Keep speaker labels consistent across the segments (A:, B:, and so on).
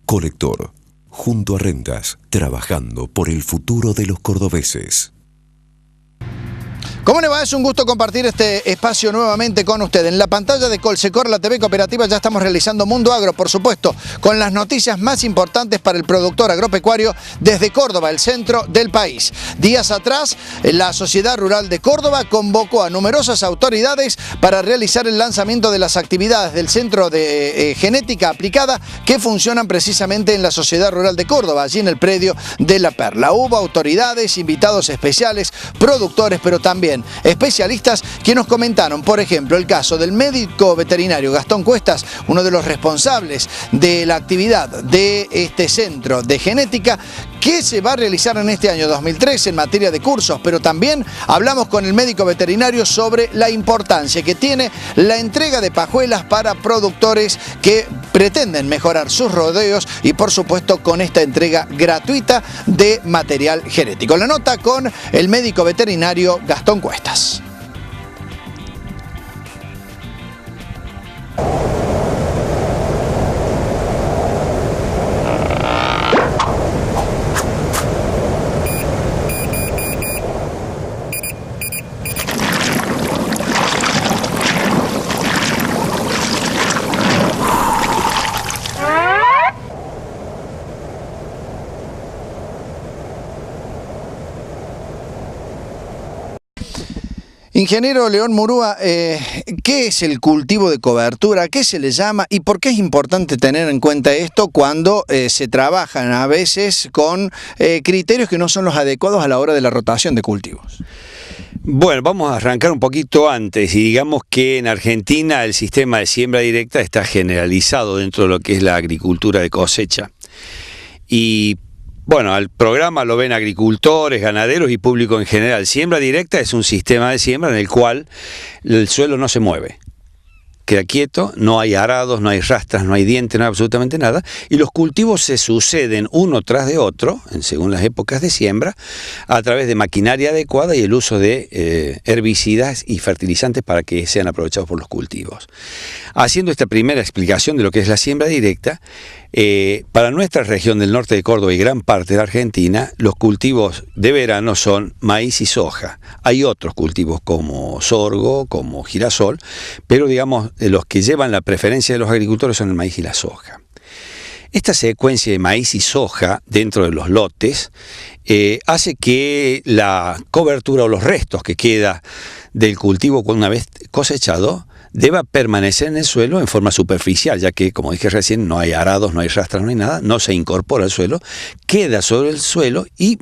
A: Colector, junto a Rentas, trabajando por el futuro de los cordobeses.
B: ¿Cómo le va? Es un gusto compartir este espacio nuevamente con usted. En la pantalla de Colsecor, la TV cooperativa, ya estamos realizando Mundo Agro, por supuesto, con las noticias más importantes para el productor agropecuario desde Córdoba, el centro del país. Días atrás, la Sociedad Rural de Córdoba convocó a numerosas autoridades para realizar el lanzamiento de las actividades del Centro de Genética Aplicada que funcionan precisamente en la Sociedad Rural de Córdoba, allí en el predio de La Perla. Hubo autoridades, invitados especiales, productores, pero también especialistas que nos comentaron, por ejemplo, el caso del médico veterinario Gastón Cuestas, uno de los responsables de la actividad de este centro de genética que se va a realizar en este año 2013 en materia de cursos, pero también hablamos con el médico veterinario sobre la importancia que tiene la entrega de pajuelas para productores que pretenden mejorar sus rodeos y por supuesto con esta entrega gratuita de material genético. La nota con el médico veterinario Gastón Cuestas. Ingeniero León Murúa, ¿qué es el cultivo de cobertura? ¿A qué se le llama? ¿Y por qué es importante tener en cuenta esto cuando se trabajan a veces con criterios que no son los adecuados a la hora de la rotación de cultivos?
C: Bueno, vamos a arrancar un poquito antes y digamos que en Argentina el sistema de siembra directa está generalizado dentro de lo que es la agricultura de cosecha. Y bueno, al programa lo ven agricultores, ganaderos y público en general. Siembra directa es un sistema de siembra en el cual el suelo no se mueve. Queda quieto, no hay arados, no hay rastras, no hay dientes, no hay absolutamente nada, y los cultivos se suceden uno tras de otro, según las épocas de siembra, a través de maquinaria adecuada y el uso de herbicidas y fertilizantes para que sean aprovechados por los cultivos. Haciendo esta primera explicación de lo que es la siembra directa, para nuestra región del norte de Córdoba y gran parte de la Argentina, los cultivos de verano son maíz y soja. Hay otros cultivos como sorgo, como girasol, pero digamos, los que llevan la preferencia de los agricultores son el maíz y la soja. Esta secuencia de maíz y soja dentro de los lotes hace que la cobertura o los restos que queda del cultivo una vez cosechado deba permanecer en el suelo en forma superficial, ya que, como dije recién, no hay arados, no hay rastras, no hay nada, no se incorpora al suelo, queda sobre el suelo y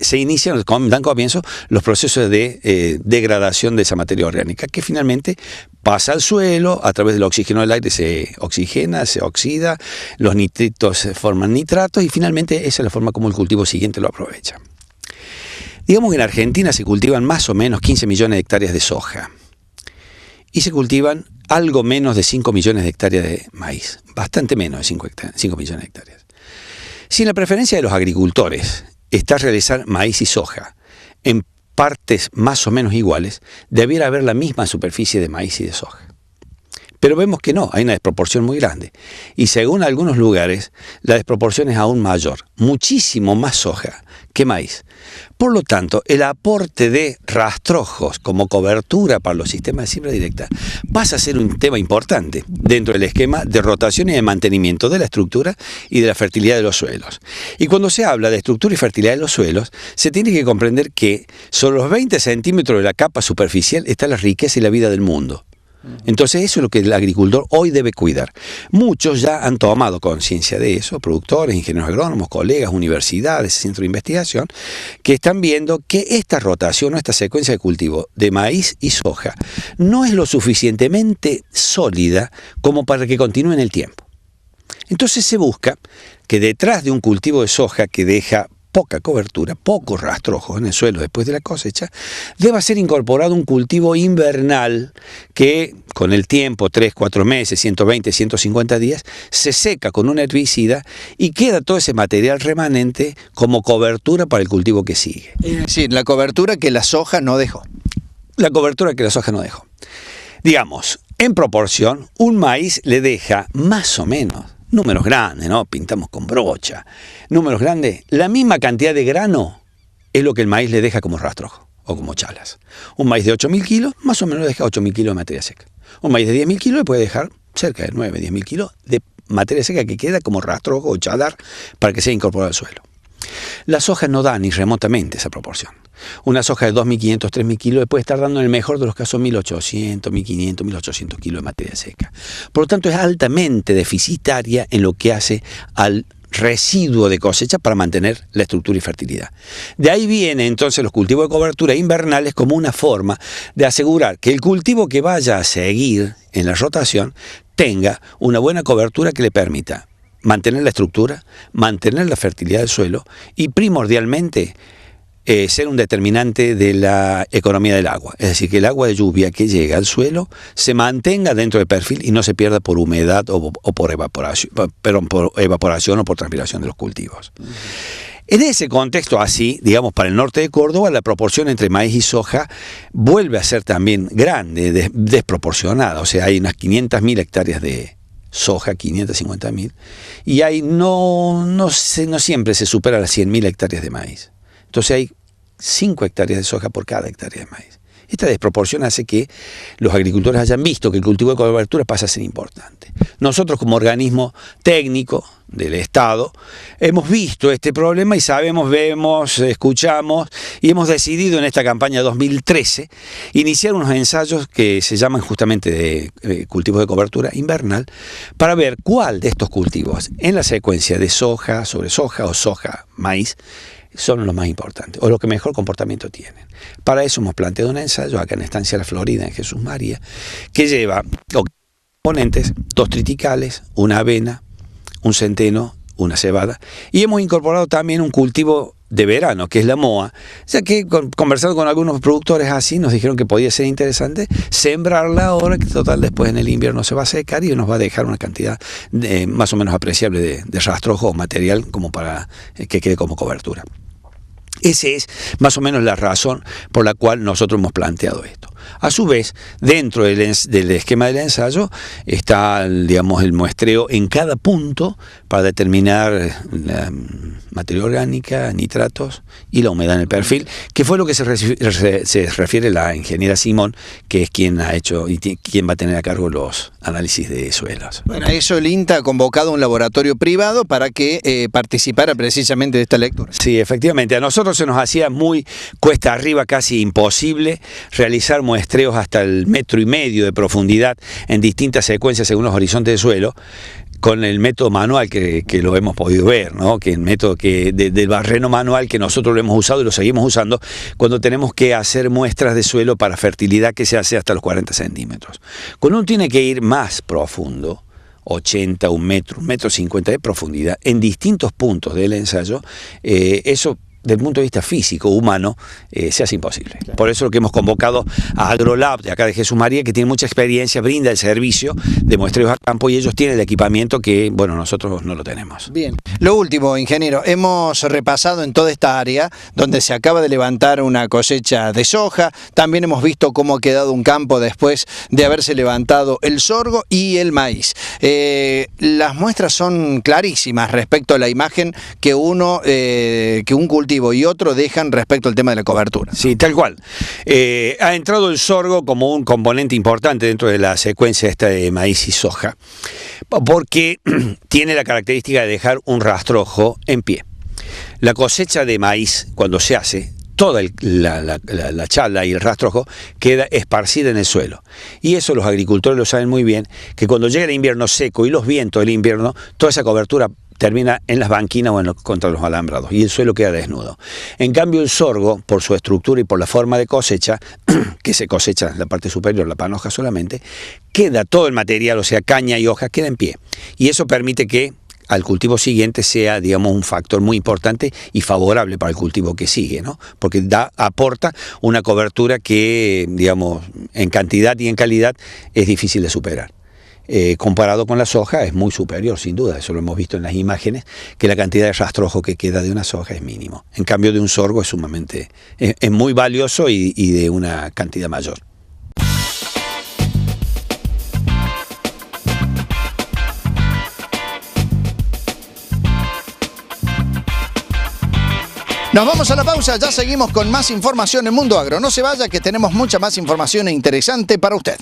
C: se inician, dan comienzo los procesos de degradación de esa materia orgánica, que finalmente pasa al suelo, a través del oxígeno del aire se oxigena, se oxida, los nitritos forman nitratos y finalmente esa es la forma como el cultivo siguiente lo aprovecha. Digamos que en Argentina se cultivan más o menos 15 millones de hectáreas de soja y se cultivan algo menos de 5 millones de hectáreas de maíz, bastante menos de 5 millones de hectáreas. Si en la preferencia de los agricultores está realizar maíz y soja en partes más o menos iguales, debiera haber la misma superficie de maíz y de soja. Pero vemos que no, hay una desproporción muy grande. Y según algunos lugares, la desproporción es aún mayor, muchísimo más soja que maíz. Por lo tanto, el aporte de rastrojos como cobertura para los sistemas de siembra directa pasa a ser un tema importante dentro del esquema de rotación y de mantenimiento de la estructura y de la fertilidad de los suelos. Y cuando se habla de estructura y fertilidad de los suelos, se tiene que comprender que sobre los 20 centímetros de la capa superficial está la riqueza y la vida del mundo. Entonces eso es lo que el agricultor hoy debe cuidar. Muchos ya han tomado conciencia de eso, productores, ingenieros agrónomos, colegas, universidades, centros de investigación, que están viendo que esta rotación o esta secuencia de cultivo de maíz y soja no es lo suficientemente sólida como para que continúe en el tiempo. Entonces se busca que detrás de un cultivo de soja que deja poca cobertura, pocos rastrojos en el suelo después de la cosecha, deba ser incorporado un cultivo invernal que con el tiempo, 3, 4 meses, 120, 150 días, se seca con un herbicida y queda todo ese material remanente como cobertura para el cultivo que sigue.
B: Es decir, la cobertura que la soja no dejó.
C: La cobertura que la soja no dejó. Digamos, en proporción, un maíz le deja más o menos números grandes, ¿no? Pintamos con brocha, números grandes, la misma cantidad de grano es lo que el maíz le deja como rastrojo o como chalas. Un maíz de 8.000 kilos, más o menos le deja 8.000 kilos de materia seca. Un maíz de 10.000 kilos le puede dejar cerca de 9, 10.000 kilos de materia seca que queda como rastrojo o chalar para que sea incorporado al suelo. La soja no da ni remotamente esa proporción. Una soja de 2.500, 3.000 kilos le puede estar dando en el mejor de los casos 1.800, 1.500, 1.800 kilos de materia seca. Por lo tanto, es altamente deficitaria en lo que hace al residuo de cosecha para mantener la estructura y fertilidad. De ahí vienen entonces los cultivos de cobertura invernales como una forma de asegurar que el cultivo que vaya a seguir en la rotación tenga una buena cobertura que le permita mantener la estructura, mantener la fertilidad del suelo y primordialmente ser un determinante de la economía del agua. Es decir, que el agua de lluvia que llega al suelo se mantenga dentro del perfil y no se pierda por humedad o por evaporación, o por transpiración de los cultivos. En ese contexto así, digamos, para el norte de Córdoba, la proporción entre maíz y soja vuelve a ser también grande, desproporcionada. O sea, hay unas 500.000 hectáreas de soja, 550.000, y hay no siempre se supera las 100.000 hectáreas de maíz. Entonces hay 5 hectáreas de soja por cada hectárea de maíz. Esta desproporción hace que los agricultores hayan visto que el cultivo de cobertura pasa a ser importante. Nosotros como organismo técnico del Estado hemos visto este problema y sabemos, vemos, escuchamos y hemos decidido en esta campaña 2013 iniciar unos ensayos que se llaman justamente de cultivos de cobertura invernal para ver cuál de estos cultivos en la secuencia de soja sobre soja o soja maíz son los más importantes, o los que mejor comportamiento tienen. Para eso hemos planteado un ensayo acá en Estancia La Florida, en Jesús María, que lleva componentes, 2 triticales, una avena, un centeno, una cebada, y hemos incorporado también un cultivo de verano, que es la moa, ya que conversando con algunos productores así, nos dijeron que podía ser interesante sembrarla ahora, que total después en el invierno se va a secar y nos va a dejar una cantidad más o menos apreciable de rastrojo o material como para que quede como cobertura. Esa es más o menos la razón por la cual nosotros hemos planteado esto. A su vez, dentro del esquema del ensayo está, digamos, el muestreo en cada punto para determinar la materia orgánica, nitratos y la humedad en el perfil, que fue lo que se refiere la ingeniera Simón, que es quien ha hecho y quien va a tener a cargo los análisis de suelos.
B: Bueno, eso el INTA ha convocado un laboratorio privado para que participara precisamente de esta lectura.
C: Sí, efectivamente. A nosotros se nos hacía muy cuesta arriba, casi imposible, realizar muestreos hasta el 1,5 metros de profundidad en distintas secuencias según los horizontes de suelo, con el método manual que lo hemos podido ver, ¿no? Que el método del barreno manual que nosotros lo hemos usado y lo seguimos usando cuando tenemos que hacer muestras de suelo para fertilidad que se hace hasta los 40 centímetros. Cuando uno tiene que ir más profundo, 80, 1 metro, 1,50 metros de profundidad, en distintos puntos del ensayo, eso desde el punto de vista físico, humano, se hace imposible. Claro. Por eso lo que hemos convocado a AgroLab de acá de Jesús María, que tiene mucha experiencia, brinda el servicio de muestreos a campo y ellos tienen el equipamiento que, bueno, nosotros no lo tenemos.
B: Bien. Lo último, ingeniero, hemos repasado en toda esta área donde se acaba de levantar una cosecha de soja, también hemos visto cómo ha quedado un campo después de haberse levantado el sorgo y el maíz. Las muestras son clarísimas respecto a la imagen que un cultivo y otro dejan respecto al tema de la cobertura.
C: Sí, tal cual. Ha entrado el sorgo como un componente importante dentro de la secuencia esta de maíz y soja, porque tiene la característica de dejar un rastrojo en pie. La cosecha de maíz, cuando se hace, toda la chala y el rastrojo queda esparcida en el suelo. Y eso los agricultores lo saben muy bien, que cuando llega el invierno seco y los vientos del invierno, toda esa cobertura termina en las banquinas o contra los alambrados y el suelo queda desnudo. En cambio el sorgo, por su estructura y por la forma de cosecha, que se cosecha en la parte superior, la panoja solamente, queda todo el material, o sea caña y hoja, queda en pie. Y eso permite que al cultivo siguiente sea, digamos, un factor muy importante y favorable para el cultivo que sigue, ¿no? Porque aporta una cobertura que, digamos, en cantidad y en calidad es difícil de superar. Comparado con la soja es muy superior, sin duda, eso lo hemos visto en las imágenes, que la cantidad de rastrojo que queda de una soja es mínimo. En cambio de un sorgo es sumamente, es muy valioso y de una cantidad mayor.
B: Nos vamos a la pausa, ya seguimos con más información en Mundo Agro. No se vaya, que tenemos mucha más información interesante para usted.